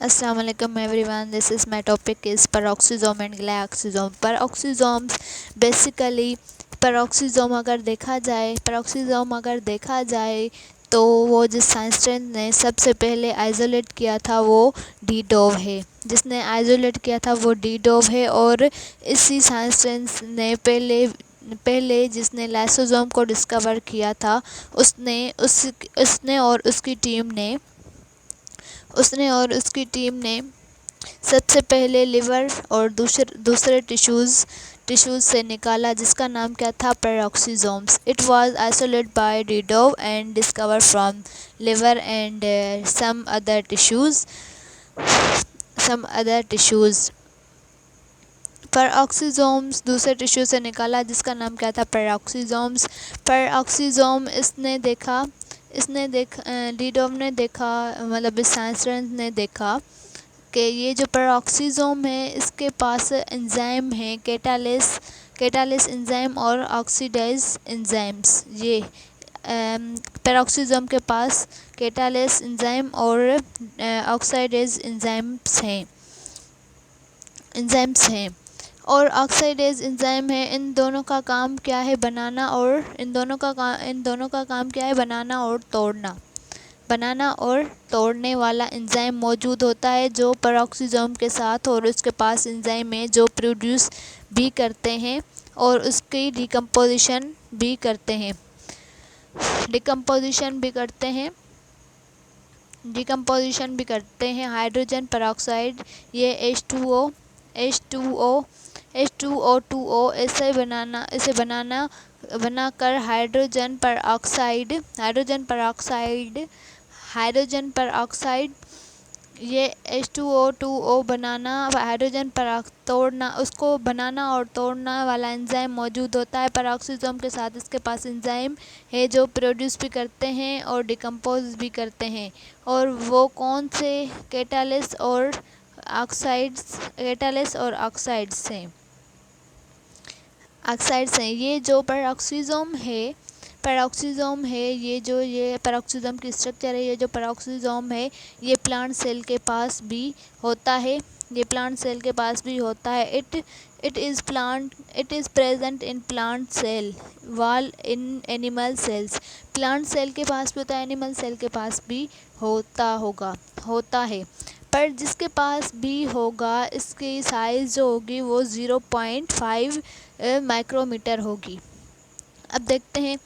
Assalamualaikum everyone. This is my topic is peroxisome and glyoxysome. Peroxysomes basically peroxisome अगर देखा जाए तो वो जिस साइंटिस्ट ने सबसे पहले आइसोलेट किया था वो डी डोव है। जिसने आइसोलेट किया था वो डी डोव है और इसी साइंटिस्ट ने पहले जिसने लाइसोसोम को डिस्कवर किया था उसने और उसकी टीम ने सबसे पहले लिवर और दूसरे टिश्यूज़ से निकाला जिसका नाम क्या था peroxisomes. It was isolated by de Duve and discover from liver and some other tissues। Peroxisomes दूसरे टिश्यू से निकाला जिसका नाम क्या था पेरोक्सिसोम्स। पेरोक्सिसोम डीडोव ने देखा, मतलब इस साइंटिस्ट ने देखा कि ये जो पेरोक्सिसोम है इसके पास एंजाइम है कैटालिस एंजाइम और ऑक्सीडाइज एंजाइम्स। ये पेरोक्सिसोम के पास कैटालिस एंजाइम और ऑक्सीडाइज एंजाइम्स हैं और ऑक्सीडाइज एंजाइम है। इन दोनों का काम क्या है बनाना और तोड़ने वाला एंजाइम मौजूद होता है जो पेरोक्सिसोम के साथ, और उसके पास एंजाइम है जो प्रोड्यूस भी करते हैं और उसकी डिकम्पोजिशन भी करते हैं हाइड्रोजन पेरोक्साइड, ये H2O इसे बनाकर हाइड्रोजन पेरोक्साइड ये H2O उसको बनाना और तोड़ना वाला एंजाइम मौजूद होता है पेरोक्सिसोम के साथ। इसके पास एंजाइम है जो प्रोड्यूस भी करते हैं और डिकम्पोज भी करते हैं, और वो कौन से कैटालिस और ऑक्साइड्स हैं। ये जो पेरोक्सिसोम है ये पेरोक्सिसोम की स्ट्रक्चर है। ये जो पेरोक्सिसोम है ये प्लांट सेल के पास भी होता है। It is present in plant cell well in animal cells. Plant cell के पास भी होता है, एनिमल सेल के पास भी होता है। पर जिसके पास भी होगा इसकी साइज़ जो होगी वो 0.5 माइक्रोमीटर होगी। अब देखते हैं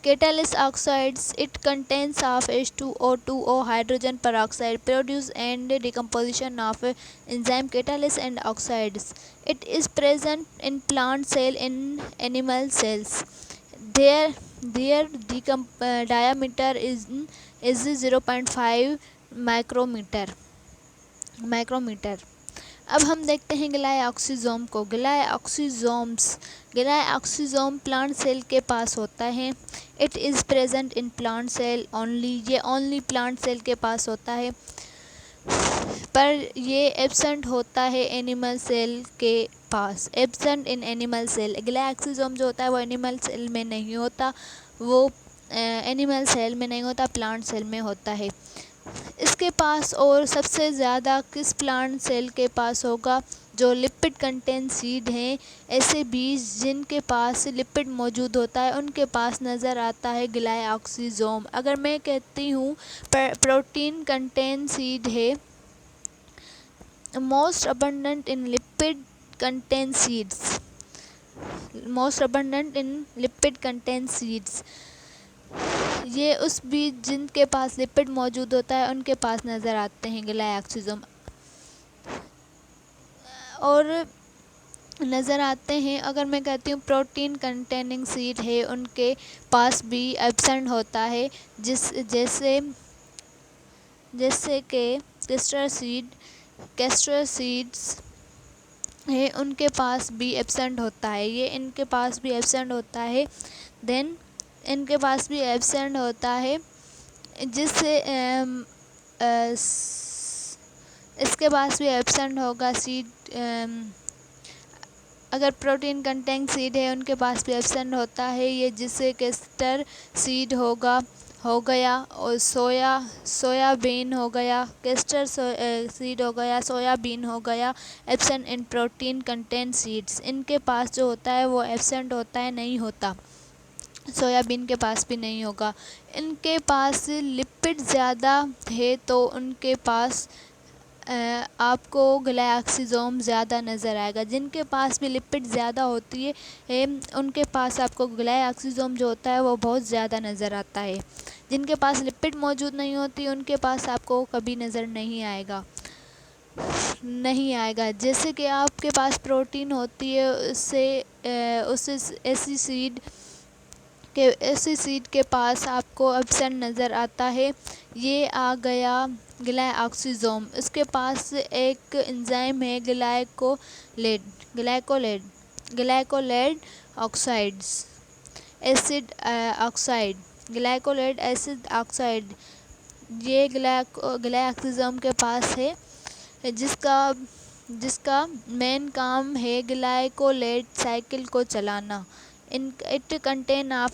catalase oxides. It contains of H2O hydrogen peroxide produce and decomposition of enzyme catalase and oxides. It is present in plant cell in animal cells. There diameter is 0.5 micrometre. अब हम देखते हैं ग्लाइऑक्सिसोम को। ग्लाइऑक्सिसोम प्लांट सेल के पास होता है। It is present in plant cell only. ये ओनली प्लांट सेल के पास होता है, पर ये एब्सेंट होता है एनिमल सेल के पास। Absent in animal cell. Glyoxysome जो होता है वो एनिमल सेल में नहीं होता, प्लांट सेल में होता है। इसके पास और सबसे ज़्यादा किस प्लांट सेल के पास होगा? जो लिपिड कंटेंट सीड हैं, ऐसे बीज जिनके पास लिपिड मौजूद होता है उनके पास नज़र आता है ग्लाइऑक्सिसोम। अगर मैं कहती हूँ प्रोटीन कंटेंट सीड है, most abundant in lipid content seeds, ये उस बीज जिनके पास लिपिड मौजूद होता है उनके पास नज़र आते हैं ग्लाइऑक्सिसोम। और नज़र आते हैं, अगर मैं कहती हूँ प्रोटीन कंटेनिंग सीड है उनके पास भी एब्सेंट होता है, जैसे कि कैस्टर सीड्स है उनके पास भी एब्सेंट होता है। इनके पास भी एब्सेंट होता है। देन इनके पास भी एब्सेंट होता है, जिससे इसके पास भी एब्सेंट होगा सीड। अगर प्रोटीन कंटेंट सीड है उनके पास भी एब्सेंट होता है, ये जिससे कैस्टर सीड हो गया, और सोयाबीन हो गया, कैस्टर सीड हो गया, सोयाबीन हो गया। Absent in protein content seeds, इनके पास जो होता है वो एब्सेंट होता है, नहीं होता। सोयाबीन के पास भी नहीं होगा। इनके पास लिपिड ज़्यादा है तो उनके पास आपको ग्लाइकोसोम ज़्यादा नज़र आएगा। जिनके पास भी लिपिड ज़्यादा होती है उनके पास आपको ग्लाइकोसोम जो होता है वो बहुत ज़्यादा नज़र आता है। जिनके पास लिपिड मौजूद नहीं होती उनके पास आपको कभी नज़र नहीं आएगा। जैसे कि आपके पास प्रोटीन होती है उससे ऐसी सीड के पास आपको एब्सेंट नज़र आता है। ये आ गया ग्लाइकोसोम। इसके पास एक एंजाइम है glycolate oxidase acid oxidase glycolate acid oxidase. ये ग्लाइकोसोम के पास है, जिसका जिसका मेन काम है ग्लाइकोलेट साइकिल को चलाना। It contain of